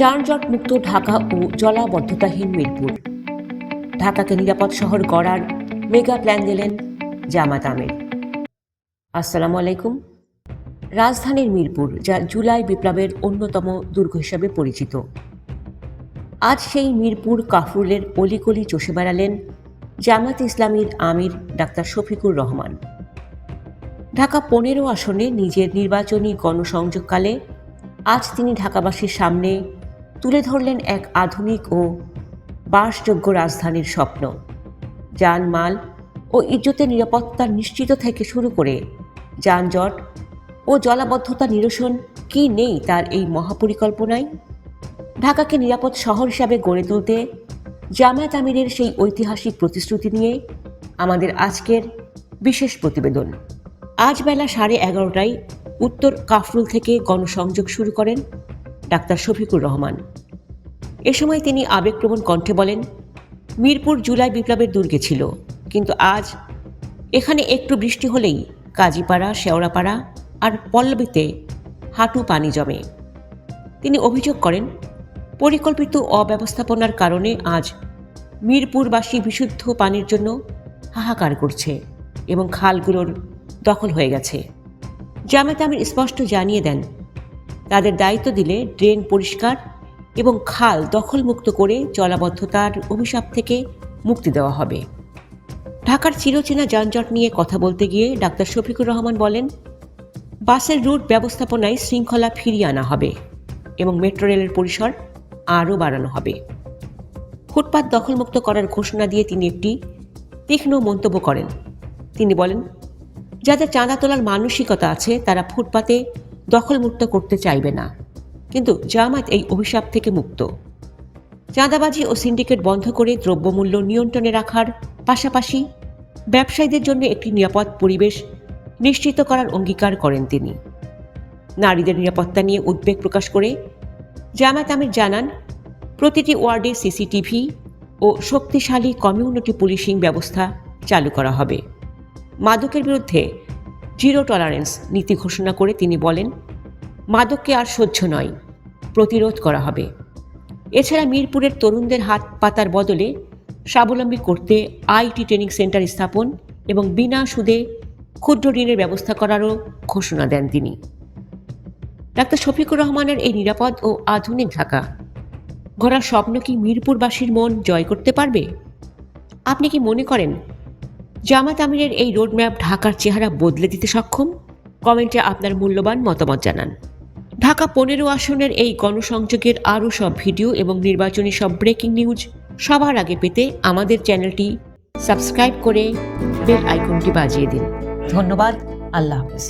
যানজট মুক্ত ঢাকা ও জলাবদ্ধতাহীন মিরপুর। ঢাকাকে নিরাপদ শহর গড়ার মেগা প্ল্যান দিলেন জামাত আমির। আসসালামু আলাইকুম। রাজধানীর মিরপুর, যা জুলাই বিপ্লবের অন্যতম দুর্গ হিসাবে পরিচিত, আজ সেই মিরপুর কাফরুলের অলিগলি চষে বেড়ালেন জামাত ইসলামীর আমির ডাক্তার শফিকুর রহমান। ঢাকা ১৫ আসনে নিজের নির্বাচনী গণসংযোগকালে আজ তিনি ঢাকাবাসীর সামনে তুলে ধরলেন এক আধুনিক ও বাসযোগ্য রাজধানীর স্বপ্ন। যানমাল ও ইজ্জতের নিরাপত্তা নিশ্চিত থেকে শুরু করে যানজট ও জলাবদ্ধতা নিরসন কি নেই তার এই মহাপরিকল্পনায়। ঢাকাকে নিরাপদ শহর হিসাবে গড়ে তুলতে জামায়াত আমিরের সেই ঐতিহাসিক প্রতিশ্রুতি নিয়ে আমাদের আজকের বিশেষ প্রতিবেদন। আজ বেলা 11:30টায় উত্তর কাফরুল থেকে গণসংযোগ শুরু করেন ডাক্তার শফিকুর রহমান। এ সময় তিনি আবেগপ্রবণ কণ্ঠে বলেন, মিরপুর জুলাই বিপ্লবের দুর্গে ছিল, কিন্তু আজ এখানে একটু বৃষ্টি হলেই কাজীপাড়া, শেওড়াপাড়া আর পল্লবীতে হাঁটু পানি জমে। তিনি অভিযোগ করেন, পরিকল্পিত অব্যবস্থাপনার কারণে আজ মিরপুরবাসী বিশুদ্ধ পানির জন্য হাহাকার করছে এবং খালগুলোর দখল হয়ে গেছে। জামায়াত আমির স্পষ্ট জানিয়ে দেন, তাদের দায়িত্ব দিলে ড্রেন পরিষ্কার এবং খাল দখলমুক্ত করে জলাবদ্ধতার অভিশাপ থেকে মুক্তি দেওয়া হবে। ঢাকার চিরচেনা যানজট নিয়ে কথা বলতে গিয়ে ডাক্তার শফিকুর রহমান বলেন, বাসের রুট ব্যবস্থাপনায় শৃঙ্খলা ফিরিয়ে আনা হবে এবং মেট্রো রেলের পরিসর আরও বাড়ানো হবে। ফুটপাত দখলমুক্ত করার ঘোষণা দিয়ে তিনি একটি তীক্ষ্ণ মন্তব্য করেন। তিনি বলেন, যাদের চাঁদা তোলার মানসিকতা আছে তারা ফুটপাতে দখলমুক্ত করতে চাইবে না, কিন্তু জামায়াত এই অভিশাপ থেকে মুক্ত। চাঁদাবাজি ও সিন্ডিকেট বন্ধ করে দ্রব্যমূল্য নিয়ন্ত্রণে রাখার পাশাপাশি ব্যবসায়ীদের জন্য একটি নিরাপদ পরিবেশ নিশ্চিত করার অঙ্গীকার করেন তিনি। নারীদের নিরাপত্তা নিয়ে উদ্বেগ প্রকাশ করে জামায়াত আমির জানান, প্রতিটি ওয়ার্ডে সিসিটিভি ও শক্তিশালী কমিউনিটি পুলিশিং ব্যবস্থা চালু করা হবে। মাদকের বিরুদ্ধে জিরো টলারেন্স নীতি ঘোষণা করে তিনি বলেন, মাদককে আর সহ্য নয়, প্রতিরোধ করা হবে। এছাড়া মিরপুরের তরুণদের হাত পাতার বদলে স্বাবলম্বী করতে আইটি ট্রেনিং সেন্টার স্থাপন এবং বিনা সুদে ক্ষুদ্র ঋণের ব্যবস্থা করারও ঘোষণা দেন তিনি। ডাক্তার শফিকুর রহমানের এই নিরাপদ ও আধুনিক ঢাকা গড়ার স্বপ্ন কি মিরপুরবাসীর মন জয় করতে পারবে? আপনি কি মনে করেন জামায়াত আমিরের এই রোডম্যাপ ঢাকার চেহারা বদলে দিতে সক্ষম? কমেন্টে আপনার মূল্যবান মতামত জানান। ঢাকা 15 আসনের এই গণসংযোগের আরও সব ভিডিও এবং নির্বাচনী সব ব্রেকিং নিউজ সবার আগে পেতে আমাদের চ্যানেলটি সাবস্ক্রাইব করে বেল আইকনটি বাজিয়ে দিন। ধন্যবাদ। আল্লাহ হাফেজ।